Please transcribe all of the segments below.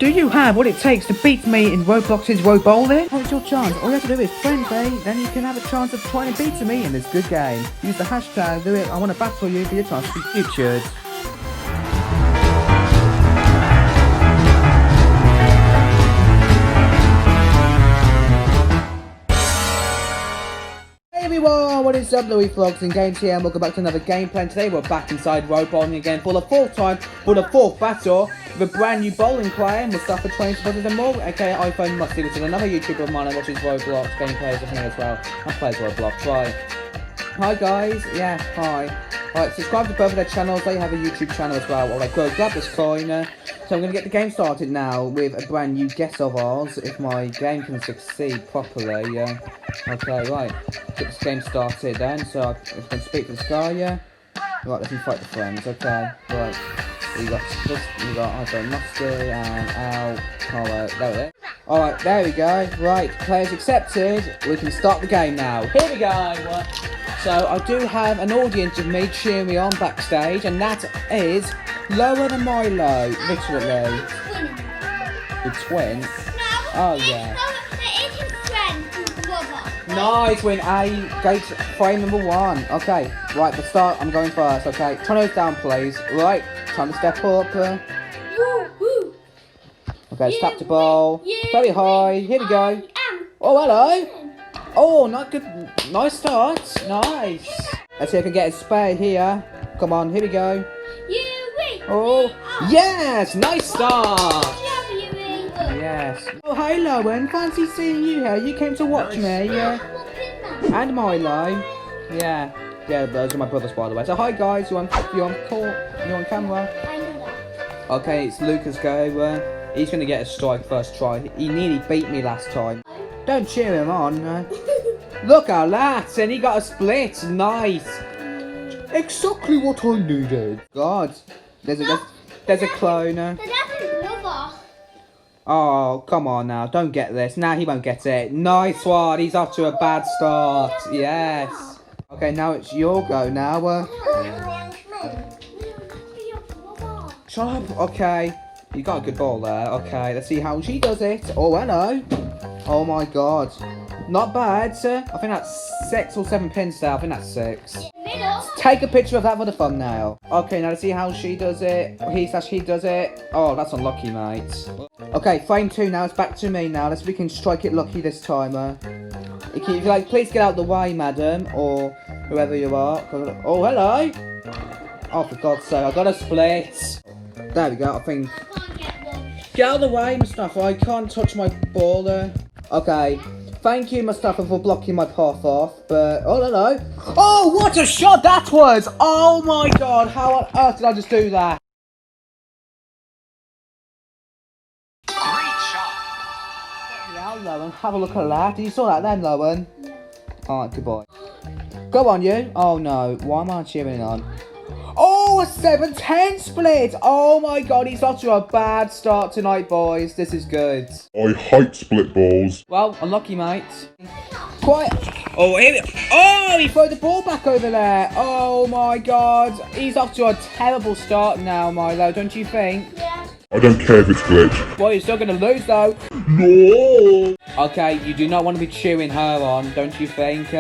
Do you have what it takes to beat me in Roblox's ROBOWLING? Oh, it's your chance. All you have to do is friendly, then you can have a chance of trying to beat me in this good game. Use the hashtag, do it, I want to battle you for your chance to be featured. Hey everyone, what is up, Louis Vlogs and Games here, and welcome back to another gameplay. And today we're back inside ROBOWLING again for the fourth time, for the fourth battle, with a brand new bowling player, and we'll start for 20 seconds and more, aka IphoneMusty, which is another YouTuber of mine that watches Roblox gameplays with me as well, and plays Roblox, right. Hi guys, yeah, hi. Alright, subscribe to both of their channels, they have a YouTube channel as well. Alright, go grab this coin. So I'm going to get the game started now with a brand new guess of ours, if my game can succeed properly, yeah. Okay, right, get this game started then, so I'm going to speak to this guy, yeah. Right, let me fight the friends, okay, right. You got IphoneMusty and ElCarroLocoRRL, there we go. Alright, there we go, right, players accepted, we can start the game now. Here we go! So I do have an audience of me cheering me on backstage, and that is Lower than Milo, literally. The twin? Oh yeah. Nice, win A, gate frame number 1. Okay, right, the start, I'm going first, okay. Turn those down, please. Right, time to step up. Okay, tap the ball. Very high, here we go. Oh, hello. Oh, not good. Nice start. Nice. Let's see if I can get a spare here. Come on, here we go. Oh, yes, nice start. Yes. Oh, hi, Lowen. Fancy seeing you here. You came to watch me, yeah. And Milo. Yeah. Yeah, those are my brothers, by the way. So, hi, guys. You on camera? I know that. Okay, it's Lucas' go. He's going to get a strike first try. He nearly beat me last time. Don't cheer him on. Look at that. And he got a split. Nice. Exactly what I needed. God. There's a clone. Oh, come on now. Don't get this. Now he won't get it. Nice one. He's off to a bad start. Yes. Okay, now it's your go now. Shut up. Okay. You got a good ball there. Okay, let's see how she does it. Oh, hello. Oh my god. Not bad, sir. I think that's 6 or 7 pins there. I think that's 6. Take a picture of that for the thumbnail. Okay, now let's see how she does it. He does it. Oh, that's unlucky, mate. Okay, frame 2 now. It's back to me now. Let's see if we can strike it lucky this time. If you like, please get out the way, madam, or whoever you are. Oh, hello. Oh, for God's sake, I got a split. There we go, I think. Get out of the way, Mustafa. I can't touch my ball there. Okay. Thank you, Mustafa, for blocking my path off, but... Oh, hello. Oh, what a shot that was! Oh, my God. How on earth did I just do that? Great shot. Yeah, Lowen, have a look at that. You saw that then, Lowen? Yeah. Alright, good boy. Go on, you. Oh, no. Why am I cheering on? Oh, a 7-10 split! Oh my god, he's off to a bad start tonight, boys. This is good. I hate split balls. Well, unlucky, mate. Quiet. Oh, he threw the ball back over there. Oh my god. He's off to a terrible start now, Milo, don't you think? Yeah. I don't care if it's glitched. Well, you're still going to lose, though. No! Okay, you do not want to be cheering her on, don't you think?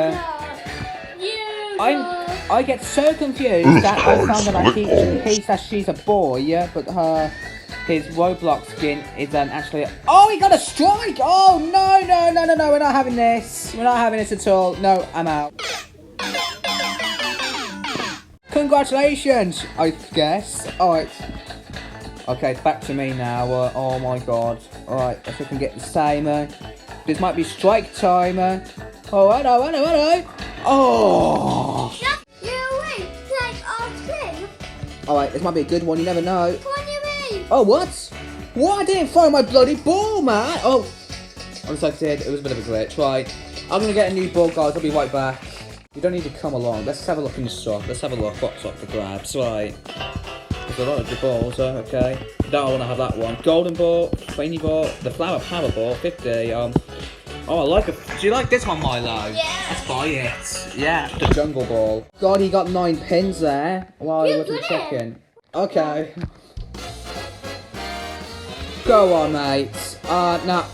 I get so confused that I found out he says she's a boy, but his Roblox skin is actually... Oh, he got a strike! Oh, no, we're not having this. We're not having this at all. No, I'm out. Congratulations, I guess. Alright. Okay, it's back to me now. Oh my god. Alright, let's see if we can get the same. This might be strike time. Oh, hello. Oh! Alright, this might be a good one, you never know. Oh, what? What? I didn't throw my bloody ball, man! Oh! I was like, it was a bit of a glitch. Right, I'm gonna get a new ball, guys. I'll be right back. You don't need to come along. Let's have a look in the stock. Let's have a look. What's up for grabs? Right. There's a lot of good balls, okay. Don't want to have that one. Golden ball, Queenie ball, the flower power ball, 50. Oh, I like it. Do you like this one, Milo? Yeah. Let's buy it. Yeah. The jungle ball. God, he got 9 pins there. While he wasn't checking. Okay. Go on, mate. Nah.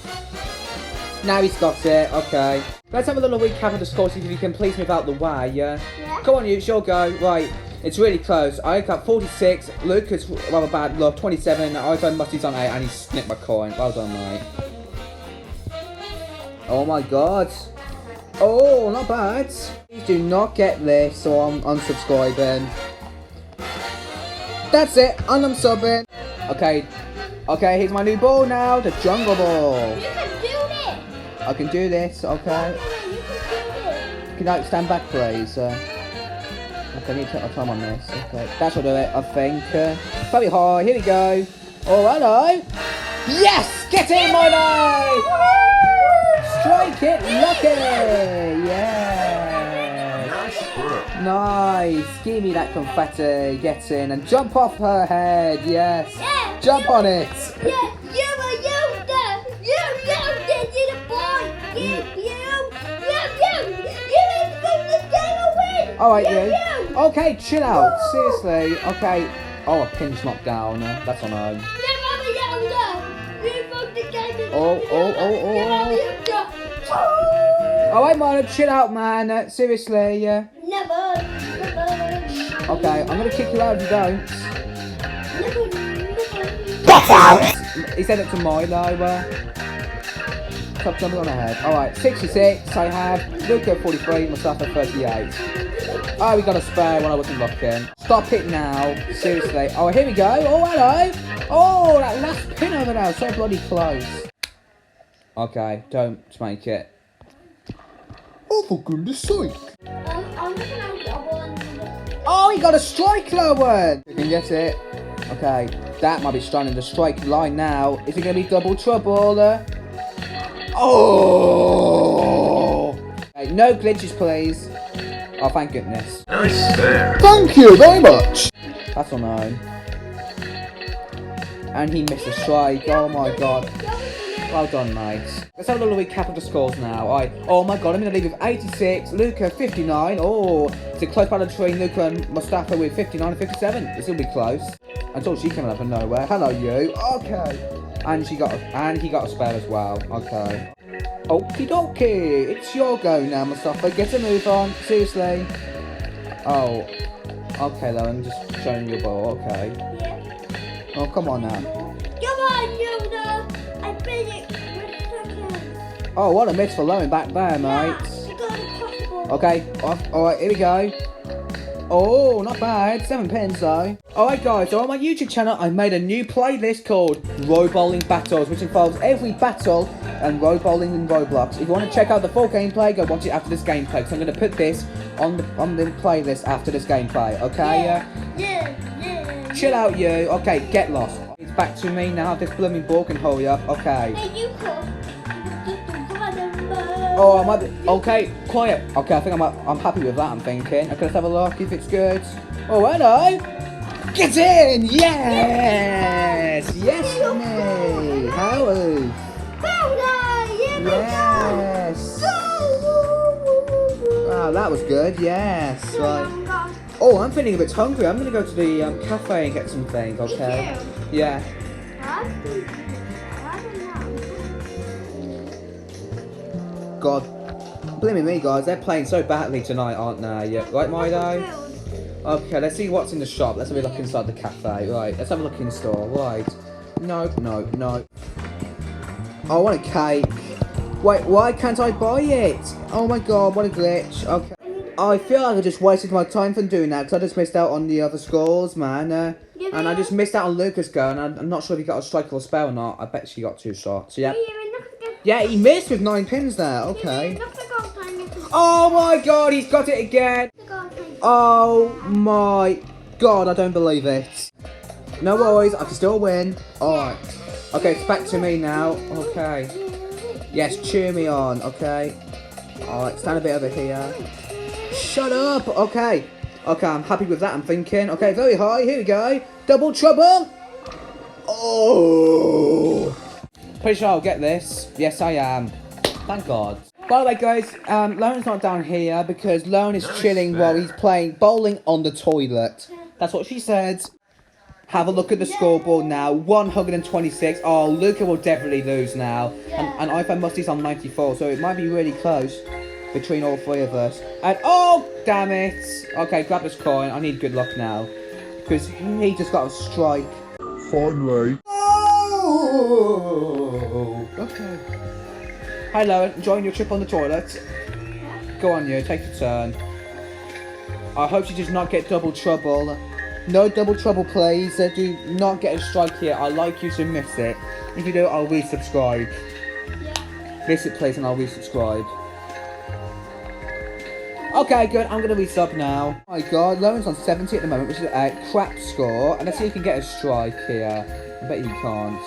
Now he's got it. Okay. Let's have a little recap of the score, see if you can please move out the way, yeah? Come on, you, sure go. Right. It's really close. I got 46. Lucas, rather bad luck, 27. IphoneMusty's on 8, and he snipped my coin. Well done, mate. Oh my god. Oh, not bad. Please do not get this, so I'm unsubscribing. That's it. Unsubbing. Okay. Okay, here's my new ball now. The jungle ball. You can do this. I can do this. Okay. You can do this. Can I stand back, please? Okay, I need to take my time on this. Okay, that should do it, I think. Very high, here we go. Oh, hello. Yes! Get in, Milo! Strike it, lucky! Yeah! Nice! Give me that confetti. Get in and jump off her head. Yes! Yeah, Jump on it! Yeah, you were there. You did it, boy. You Alright, you. Okay, chill out. Seriously. Okay. Oh, a pin's knocked down. That's on home. Oh. Alright, man. Chill out, man. Seriously. Never. Okay, I'm gonna kick you out if you don't. Get out! He said it to Milo. Stop jumping on her head. Alright, 66. I have Luca 43, Mustafa 38. Oh, we got a spare when I wasn't looking. Stop it now. Seriously. Oh, here we go. Oh, hello. Oh, that last pin over there. So bloody close. Okay, don't make it. Oh, for goodness sake. Oh, he got a strike lower. You can get it. Okay, that might be stranding the strike line now. Is it going to be double trouble? Oh! Okay, no glitches, please. Oh, thank goodness. Nice there. Thank you very much. That's on nine. And he missed a strike. Oh my god. Well done, mate. Let's have a little recap of the scores now. Oh my god, I'm in the lead with 86. Luca 59. Oh, it's a close battle between Luca and Mustafa with 59 and 57. This will be close. Until she came out of nowhere. Hello, you. Okay. And he got a spare as well. Okay. Okie dokie. It's your go now, Mustafa. Get a move on. Seriously. Oh. Okay, though. I'm just showing you a ball. Okay. Yeah. Oh, come on now. Come on, Yoda. I beat it. Oh, what a miss for Lowen back there, mate. Okay. Alright, here we go. Oh, not bad. 7 pins though. Alright guys, so on my YouTube channel I made a new playlist called ROBOWLING Battles, which involves every battle and ROBOWLING in Roblox. If you want to check out the full gameplay, go watch it after this gameplay, because I'm going to put this on the playlist after this gameplay, okay? Yeah. Chill out, you. Okay, get lost. It's back to me now. This blooming ball can hurry up. Okay. Hey, you cool. Oh, I might be. Okay, quiet. Okay, I think I'm happy with that, I'm thinking. Okay, let's have a look if it's good. Oh, hello. Get in! Yes! Yes, me! Howard! Yes! Wow, that was good, yes. Right. Oh, I'm feeling a bit hungry. I'm going to go to the cafe and get something, okay? Yeah. God. Blimey me, guys. They're playing so badly tonight, aren't they? Yeah. Right, Mido? Okay, let's see what's in the shop. Let's have a look inside the cafe. Right, let's have a look in the store. Right. No. I want a cake. Wait, why can't I buy it? Oh my god, what a glitch. Okay. I feel like I just wasted my time from doing that, because I just missed out on the other scores, man. And I just missed out on Lucas' go, and I'm not sure if he got a strike or a spell or not. I bet she got 2 shots. Yeah. Yeah, he missed with 9 pins there. Okay. Oh my god, he's got it again. Oh my god, I don't believe it. No worries, I can still win. Alright. Okay, it's back to me now. Okay. Yes, cheer me on. Okay. Alright, stand a bit over here. Shut up. Okay. Okay, I'm happy with that, I'm thinking. Okay, very high. Here we go. Double trouble. Oh. Pretty sure I'll get this. Yes, I am. Thank God. By the way, guys, Lauren's not down here because Lauren is chilling while he's playing bowling on the toilet. That's what she said. Have a look at the scoreboard now. 126. Oh, Luca will definitely lose now. And IphoneMusty's on 94, so it might be really close between all three of us. And oh, damn it. Okay, grab this coin. I need good luck now. Because he just got a strike. Finally. Oh, okay. Hello, enjoying your trip on the toilet? Go on, you, take your turn. I hope you does not get double trouble. No double trouble, please. Do not get a strike here. I'd like you to miss it. If you do, I'll resubscribe. Miss it, please, and I'll resubscribe. Okay, good. I'm going to resub now. Oh my god, Lauren's on 70 at the moment, which is a crap score. And let's see if he can get a strike here. I bet he can't.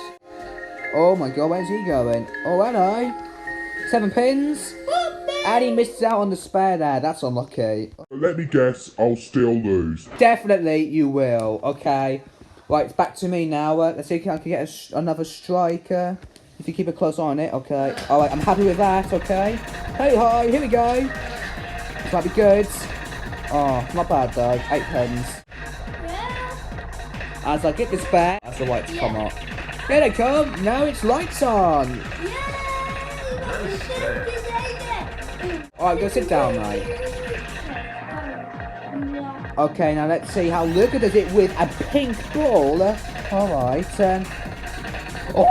Oh my god, where's he going? Oh, hello. 7 pins. And he misses out on the spare there. That's unlucky. Let me guess, I'll still lose. Definitely you will. Okay. Right, it's back to me now. Let's see if I can get another striker. If you keep a close eye on it. Okay. Alright, I'm happy with that. Okay. Hey, hi. Here we go. This might be good. Oh, not bad though. 8 pens. As I get this back, that's the lights come up. Here they come. Now it's lights on. Alright, go sit down, mate. Okay, now let's see how Luca does it with a pink ball. Alright. Oh,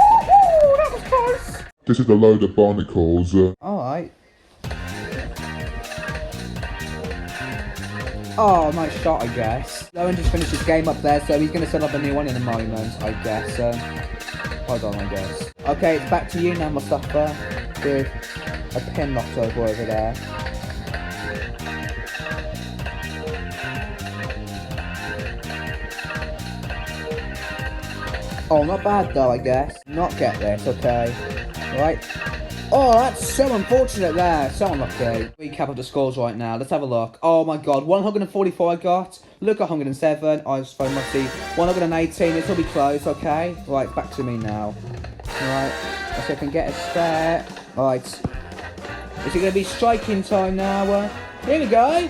that was close. This is a load of barnacles. Alright. Oh, nice shot, I guess. Lowen just finished his game up there, so he's going to set up a new one in a moment, I guess. Hold on, I guess. Okay, it's back to you now, Mustafa. With a pin knocked over there. Oh, not bad though, I guess. Not get this, okay. Right. Oh, that's so unfortunate there. So unlucky. Recap of the scores right now. Let's have a look. Oh my god. 144 I got. Look at 107. IphoneMusty. 118. This will be close, okay? Right, back to me now. Right. Let's see if I can get a spare. Right. Is it going to be striking time now? Here we go.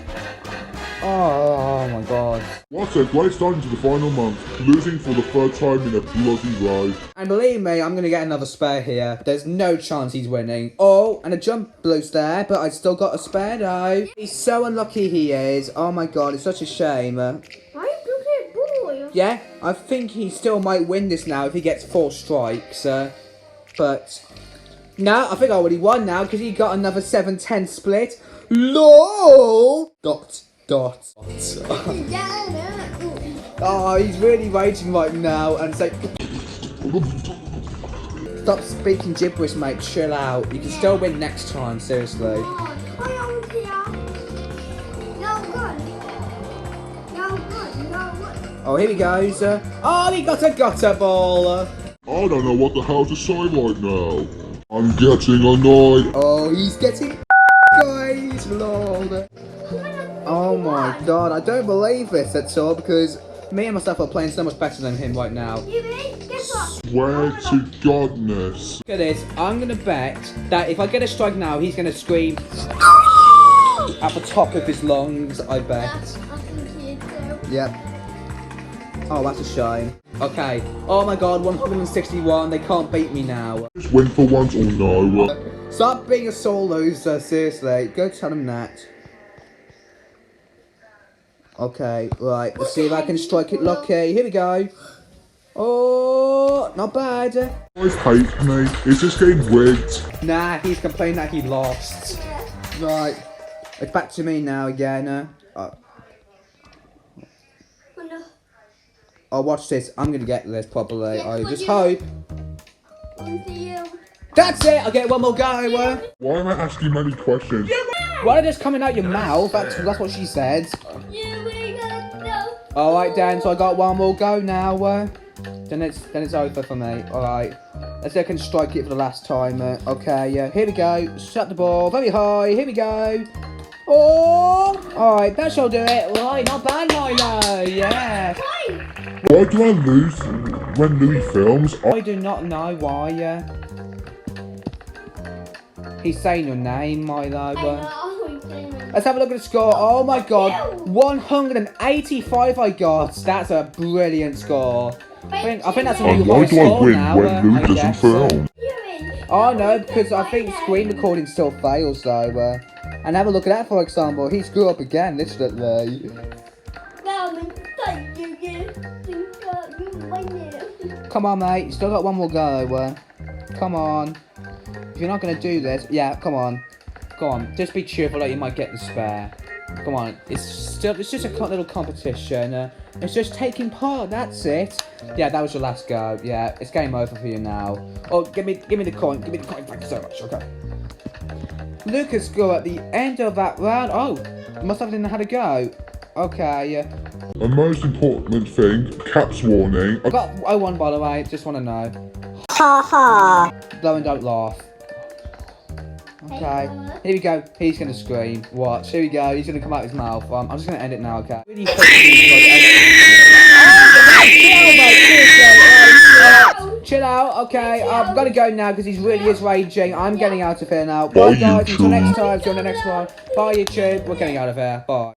Oh my god. What a great start into the final month, losing for the third time in a bloody row. And believe me, I'm going to get another spare here. There's no chance he's winning. Oh, and a jump boost there, but I still got a spare though. He's so unlucky he is. Oh my god, it's such a shame. Yeah, I think he still might win this now if he gets 4 strikes. But no, I think I already won now because he got another 7-10 split. LOL! Dot. Oh, he's really raging right now and it's like, stop speaking gibberish, mate. Chill out. You can still win next time, seriously. Oh, here he goes. Oh, he got a gutter ball. I don't know what the hell to say right now. I'm getting annoyed. Oh, he's getting guys, lol. Oh my god, I don't believe this at all because me and myself are playing so much better than him right now. Swear to godness. Look at this, I'm gonna bet that if I get a strike now, he's gonna scream at the top of his lungs, I bet. Yep. Oh, that's a shame. Okay. Oh my god, 161, they can't beat me now. Just win for once or no. Stop being a sore loser, seriously. Go tell him that. Okay, right, let's see if I can strike it lucky. Here we go. Oh, not bad. Guys hate me. Is this game rigged? Nah, he's complaining that he lost. Right, it's back to me now again. Oh, watch this. I'm gonna get this probably. I just hope. That's it. I'll get one more go. Why am I asking many questions? Why are just coming out your mouth? That's what she said. Alright, Dan, so I got one more go now. Then it's over for me. Alright. Let's see if I can strike it for the last time. Okay, here we go. Shut the ball. Very high. Here we go. Oh! Alright, that shall do it. Right, not bad, Milo. Yeah. Why do I lose when Louis films? I do not know why. He's saying your name, Milo. Let's have a look at the score. Oh my god, 185 I got. That's a brilliant score. I think that's a And new why high do I score win now. when Luke I isn't guess. found? Oh no, because I think screen recording still fails though. And have a look at that, for example. He screwed up again, literally. Come on, mate. You still got one more go. Come on. If you're not going to do this, yeah, come on. Go on. Just be cheerful that you might get the spare. Come on. It's just a little competition. It's just taking part. That's it. Yeah, that was your last go. Yeah, it's game over for you now. Oh, give me the coin. Give me the coin. Thank you so much. Okay. Lucas score at the end of that round. Oh, must have didn't know how to go. Okay. And most important thing, caps warning. I won, by the way. Just want to know. Ha ha. Blow and don't laugh. Okay. Here we go. He's gonna scream. Watch. Here we go. He's gonna come out his mouth. I'm just gonna end it now. Okay. Really chill out. Okay. I'm gonna go now because he's really is raging. I'm getting out of here now. Bye, guys. Until next time. See you on the next one. Bye, YouTube. We're getting out of here. Bye.